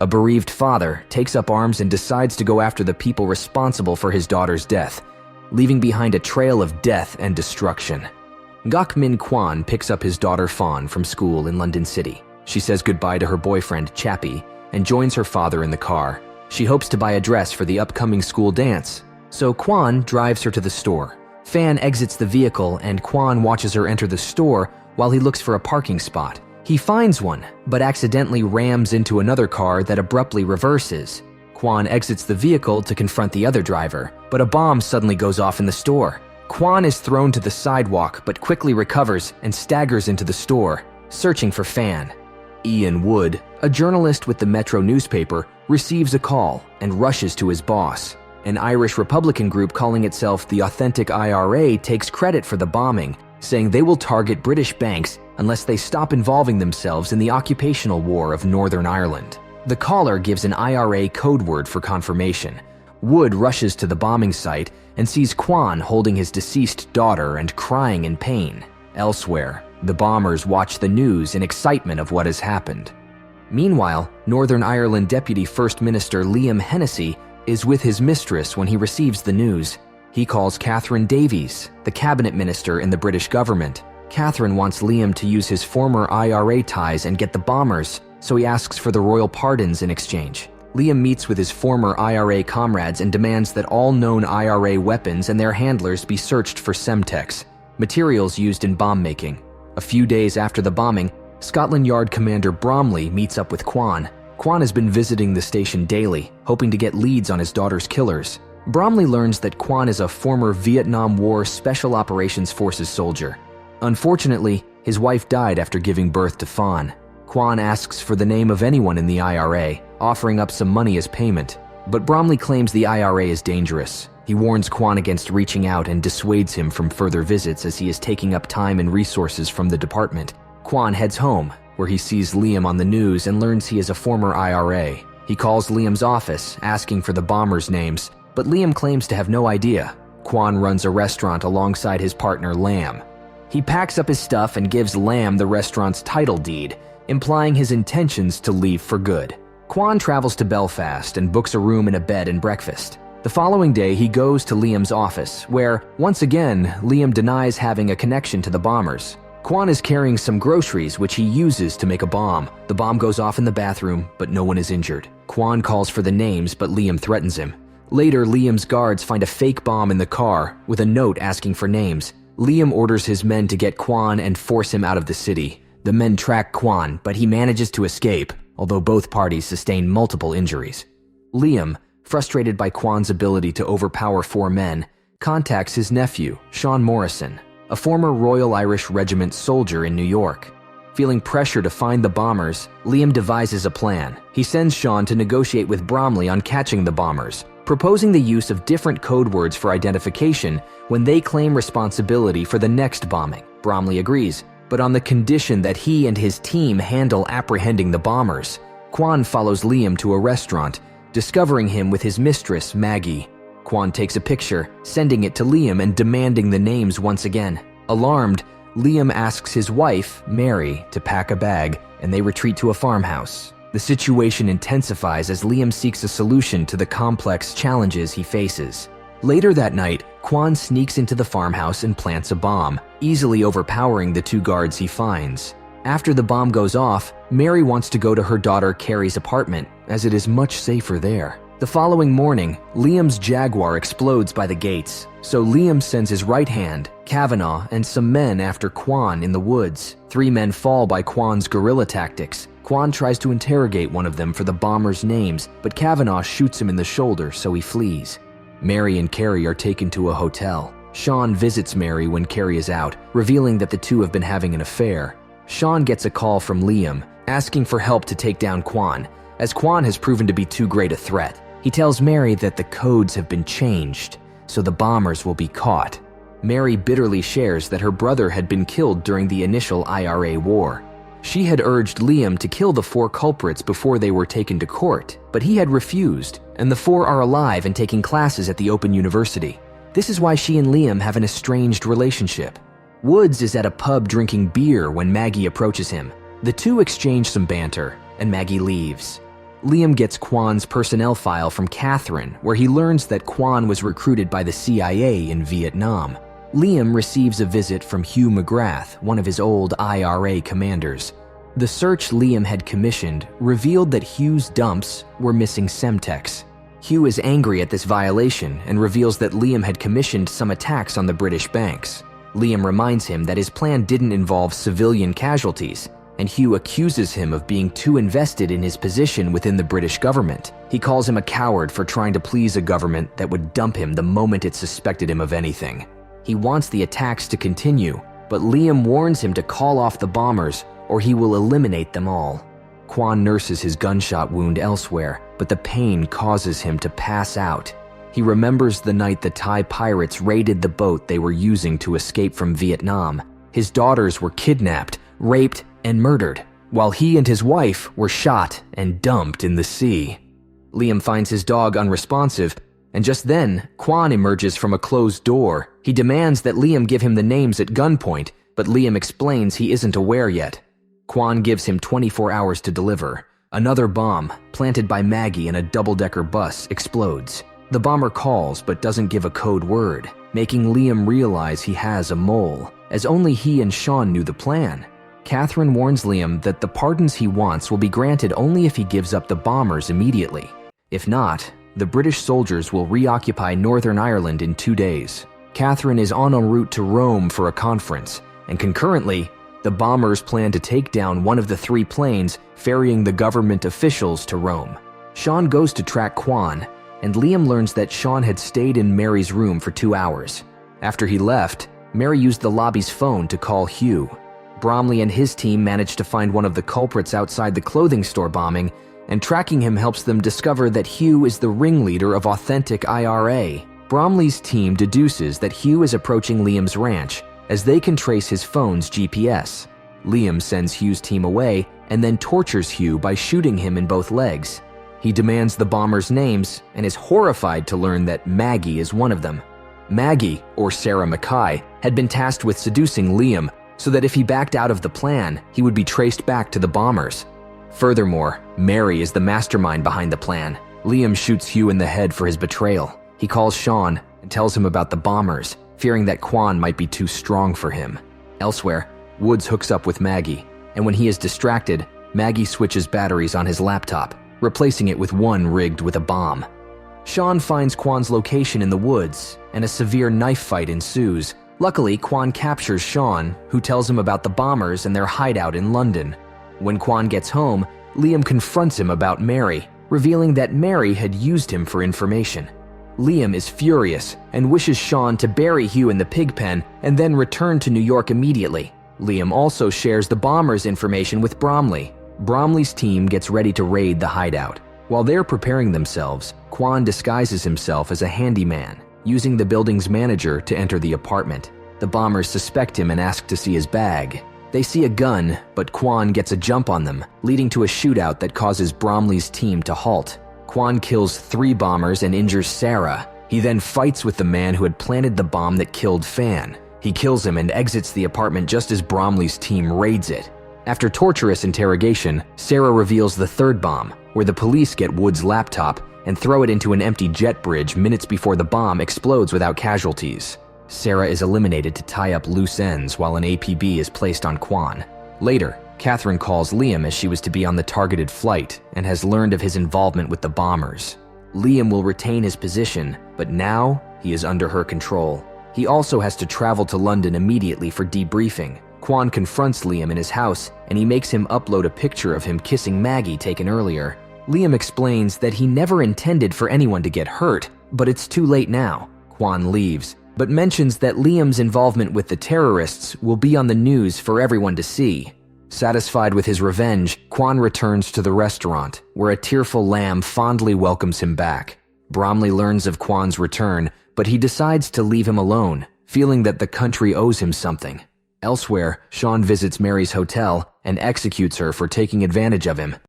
A bereaved father takes up arms and decides to go after the people responsible for his daughter's death, leaving behind a trail of death and destruction. Gok Min Quan picks up his daughter Fawn from school in London City. She says goodbye to her boyfriend Chappie and joins her father in the car. She hopes to buy a dress for the upcoming school dance, so Quan drives her to the store. Fan exits the vehicle and Quan watches her enter the store while he looks for a parking spot. He finds one, but accidentally rams into another car that abruptly reverses. Quan exits the vehicle to confront the other driver, but a bomb suddenly goes off in the store. Quan is thrown to the sidewalk but quickly recovers and staggers into the store, searching for Fan. Ian Wood, a journalist with the Metro newspaper, receives a call and rushes to his boss. An Irish Republican group calling itself the Authentic IRA takes credit for the bombing, saying they will target British banks unless they stop involving themselves in the occupational war of Northern Ireland. The caller gives an IRA code word for confirmation. Wood rushes to the bombing site and sees Quan holding his deceased daughter and crying in pain. Elsewhere, the bombers watch the news in excitement of what has happened. Meanwhile, Northern Ireland Deputy First Minister Liam Hennessy is with his mistress when he receives the news. He calls Catherine Davies, the cabinet minister in the British government. Catherine wants Liam to use his former IRA ties and get the bombers, so he asks for the royal pardons in exchange. Liam meets with his former IRA comrades and demands that all known IRA weapons and their handlers be searched for Semtex, materials used in bomb making. A few days after the bombing, Scotland Yard Commander Bromley meets up with Quan. Quan has been visiting the station daily, hoping to get leads on his daughter's killers. Bromley learns that Quan is a former Vietnam War Special Operations Forces soldier. Unfortunately, his wife died after giving birth to Fawn. Quan asks for the name of anyone in the IRA, offering up some money as payment. But Bromley claims the IRA is dangerous. He warns Quan against reaching out and dissuades him from further visits as he is taking up time and resources from the department. Quan heads home, where he sees Liam on the news and learns he is a former IRA. He calls Liam's office, asking for the bombers' names, but Liam claims to have no idea. Quan runs a restaurant alongside his partner Lamb. He packs up his stuff and gives Lamb the restaurant's title deed, implying his intentions to leave for good. Quan travels to Belfast and books a room and a bed and breakfast. The following day, he goes to Liam's office, where, once again, Liam denies having a connection to the bombers. Quan is carrying some groceries which he uses to make a bomb. The bomb goes off in the bathroom, but no one is injured. Quan calls for the names, but Liam threatens him. Later, Liam's guards find a fake bomb in the car with a note asking for names. Liam orders his men to get Quan and force him out of the city. The men track Quan, but he manages to escape, although both parties sustain multiple injuries. Liam, frustrated by Quan's ability to overpower four men, contacts his nephew, Sean Morrison, a former Royal Irish Regiment soldier in New York. Feeling pressure to find the bombers, Liam devises a plan. He sends Sean to negotiate with Bromley on catching the bombers, proposing the use of different code words for identification when they claim responsibility for the next bombing. Bromley agrees, but on the condition that he and his team handle apprehending the bombers. Quan follows Liam to a restaurant, discovering him with his mistress, Maggie. Quan takes a picture, sending it to Liam and demanding the names once again. Alarmed, Liam asks his wife, Mary, to pack a bag, and they retreat to a farmhouse. The situation intensifies as Liam seeks a solution to the complex challenges he faces. Later that night, Quan sneaks into the farmhouse and plants a bomb, easily overpowering the two guards he finds. After the bomb goes off, Mary wants to go to her daughter Carrie's apartment, as it is much safer there. The following morning, Liam's Jaguar explodes by the gates, so Liam sends his right hand, Kavanaugh, and some men after Quan in the woods. 3 men fall by Quan's guerrilla tactics. Quan tries to interrogate one of them for the bombers' names, but Kavanaugh shoots him in the shoulder, so he flees. Mary and Carrie are taken to a hotel. Sean visits Mary when Carrie is out, revealing that the two have been having an affair. Sean gets a call from Liam, asking for help to take down Quan, as Quan has proven to be too great a threat. He tells Mary that the codes have been changed, so the bombers will be caught. Mary bitterly shares that her brother had been killed during the initial IRA war. She had urged Liam to kill the 4 culprits before they were taken to court, but he had refused, and the 4 are alive and taking classes at the Open University. This is why she and Liam have an estranged relationship. Woods is at a pub drinking beer when Maggie approaches him. The two exchange some banter, and Maggie leaves. Liam gets Quan's personnel file from Catherine, where he learns that Quan was recruited by the CIA in Vietnam. Liam receives a visit from Hugh McGrath, one of his old IRA commanders. The search Liam had commissioned revealed that Hugh's dumps were missing Semtex. Hugh is angry at this violation and reveals that Liam had commissioned some attacks on the British banks. Liam reminds him that his plan didn't involve civilian casualties, and Hugh accuses him of being too invested in his position within the British government. He calls him a coward for trying to please a government that would dump him the moment it suspected him of anything. He wants the attacks to continue, but Liam warns him to call off the bombers or he will eliminate them all. Quan nurses his gunshot wound elsewhere, but the pain causes him to pass out. He remembers the night the Thai pirates raided the boat they were using to escape from Vietnam. His daughters were kidnapped, raped, and murdered, while he and his wife were shot and dumped in the sea. Liam finds his dog unresponsive, and just then, Quan emerges from a closed door. He demands that Liam give him the names at gunpoint, but Liam explains he isn't aware yet. Quan gives him 24 hours to deliver. Another bomb, planted by Maggie in a double-decker bus, explodes. The bomber calls but doesn't give a code word, making Liam realize he has a mole, as only he and Sean knew the plan. Catherine warns Liam that the pardons he wants will be granted only if he gives up the bombers immediately. If not, the British soldiers will reoccupy Northern Ireland in 2 days. Catherine is on en route to Rome for a conference, and concurrently, the bombers plan to take down one of the 3 planes ferrying the government officials to Rome. Sean goes to track Quan, and Liam learns that Sean had stayed in Mary's room for 2 hours. After he left, Mary used the lobby's phone to call Hugh. Bromley and his team managed to find one of the culprits outside the clothing store bombing, and tracking him helps them discover that Hugh is the ringleader of authentic IRA. Bromley's team deduces that Hugh is approaching Liam's ranch, as they can trace his phone's GPS. Liam sends Hugh's team away and then tortures Hugh by shooting him in both legs. He demands the bombers' names and is horrified to learn that Maggie is one of them. Maggie, or Sarah Mackay, had been tasked with seducing Liam so that if he backed out of the plan, he would be traced back to the bombers. Furthermore, Mary is the mastermind behind the plan. Liam shoots Hugh in the head for his betrayal. He calls Sean and tells him about the bombers, fearing that Quan might be too strong for him. Elsewhere, Woods hooks up with Maggie, and when he is distracted, Maggie switches batteries on his laptop, replacing it with one rigged with a bomb. Sean finds Quan's location in the woods, and a severe knife fight ensues. Luckily, Quan captures Sean, who tells him about the bombers and their hideout in London. When Quan gets home, Liam confronts him about Mary, revealing that Mary had used him for information. Liam is furious and wishes Sean to bury Hugh in the pig pen and then return to New York immediately. Liam also shares the bombers' information with Bromley. Bromley's team gets ready to raid the hideout. While they're preparing themselves, Quan disguises himself as a handyman, using the building's manager to enter the apartment. The bombers suspect him and ask to see his bag. They see a gun, but Quan gets a jump on them, leading to a shootout that causes Bromley's team to halt. Quan kills 3 bombers and injures Sarah. He then fights with the man who had planted the bomb that killed Fan. He kills him and exits the apartment just as Bromley's team raids it. After torturous interrogation, Sarah reveals the 3rd bomb, where the police get Wood's laptop and throw it into an empty jet bridge minutes before the bomb explodes without casualties. Sarah is eliminated to tie up loose ends while an APB is placed on Quan. Later, Catherine calls Liam as she was to be on the targeted flight and has learned of his involvement with the bombers. Liam will retain his position, but now he is under her control. He also has to travel to London immediately for debriefing. Quan confronts Liam in his house, and he makes him upload a picture of him kissing Maggie taken earlier. Liam explains that he never intended for anyone to get hurt, but it's too late now. Quan leaves, but mentions that Liam's involvement with the terrorists will be on the news for everyone to see. Satisfied with his revenge, Quan returns to the restaurant, where a tearful lamb fondly welcomes him back. Bromley learns of Quan's return, but he decides to leave him alone, feeling that the country owes him something. Elsewhere, Sean visits Mary's hotel and executes her for taking advantage of him.